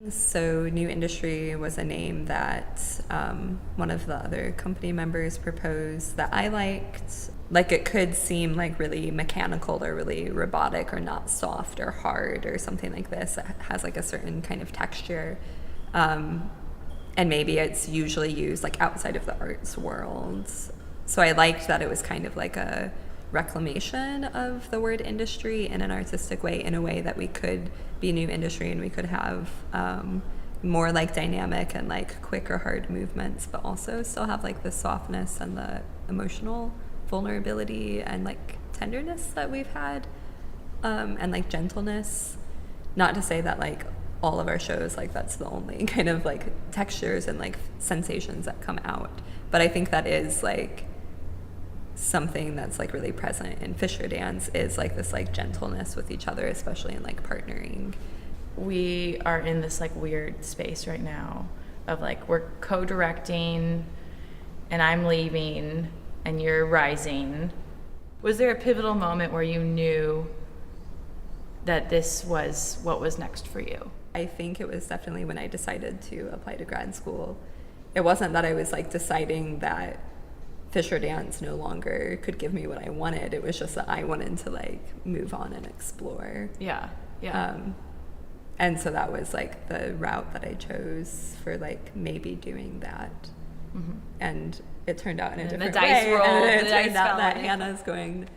So New Industry was a name that one of the other company members proposed that I liked. Like, it could seem like really mechanical or really robotic or not soft or hard or something like this. It has like a certain kind of texture. And maybe it's usually used like outside of the arts world. So I liked that it was kind of like a reclamation of the word industry in an artistic way, in a way that we could be New Industry and we could have more like dynamic and like quick or hard movements, but also still have like the softness and the emotional vulnerability and like tenderness that we've had, and like gentleness. Not to say that like all of our shows, like that's the only kind of like textures and like sensations that come out, but I think that is like something that's like really present in Fischer Dance, is like this like gentleness with each other, especially in like partnering. We are in this like weird space right now of like we're co-directing and I'm leaving and you're rising. Was there a pivotal moment where you knew that this was what was next for you? I think it was definitely when I decided to apply to grad school. It wasn't that I was like deciding that Fischer Dance no longer could give me what I wanted. It was just that I wanted to like move on and explore. Yeah. And so that was like the route that I chose for like maybe doing that. Mm-hmm. And it turned out in a different the dice way. rolled, And it the turned dice out fell that in. Hannah's going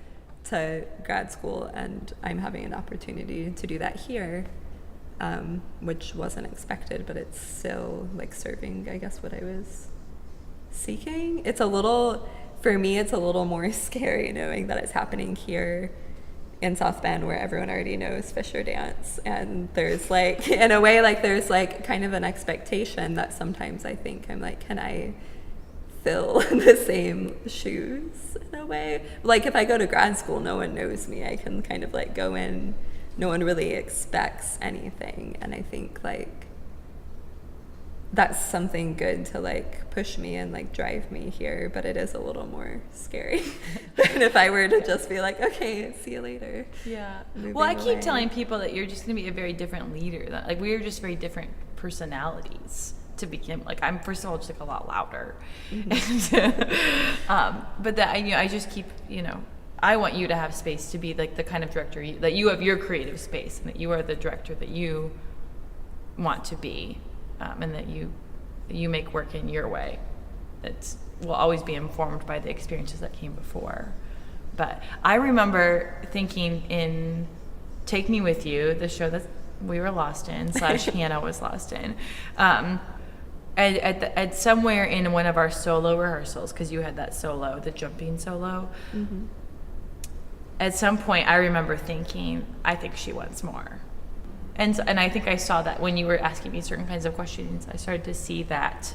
to grad school and I'm having an opportunity to do that here, which wasn't expected, but it's still like serving, I guess, what I was seeking. For me, it's a little more scary knowing that it's happening here in South Bend, where everyone already knows Fischer Dance, and there's like, in a way, like there's like kind of an expectation that sometimes I think I'm like, can I fill the same shoes in a way? Like if I go to grad school, no one knows me. I can kind of like go in, no one really expects anything, and I think like that's something good to like push me and like drive me here, but it is a little more scary than if I were to just be like, okay, see you later. Yeah. Moving Well, I keep away. telling people that you're just going to be a very different leader. That like we're just very different personalities to begin. Like I'm first of all just like a lot louder, but that I just keep I want you to have space to be like the kind of director that you have your creative space, and that you are the director that you want to be. And that you make work in your way that will always be informed by the experiences that came before. But I remember thinking in Take Me With You, the show that we were lost in / Hannah was lost in, at somewhere in one of our solo rehearsals, because you had that solo, the jumping solo. Mm-hmm. At some point I remember thinking, I think she wants more. And I think I saw that when you were asking me certain kinds of questions. I started to see that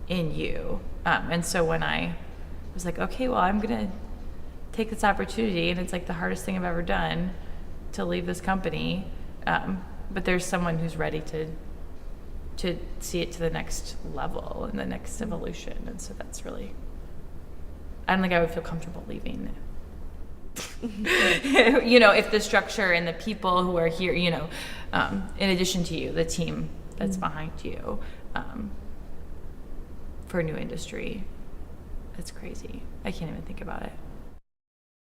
in you. And so when I was like, okay, well, I'm going to take this opportunity, and it's like the hardest thing I've ever done to leave this company. But there's someone who's ready to see it to the next level and the next evolution. And so that's really, I don't think I would feel comfortable leaving. If the structure and the people who are here, in addition to you, the team that's behind you, for New Industry, it's crazy. I can't even think about it.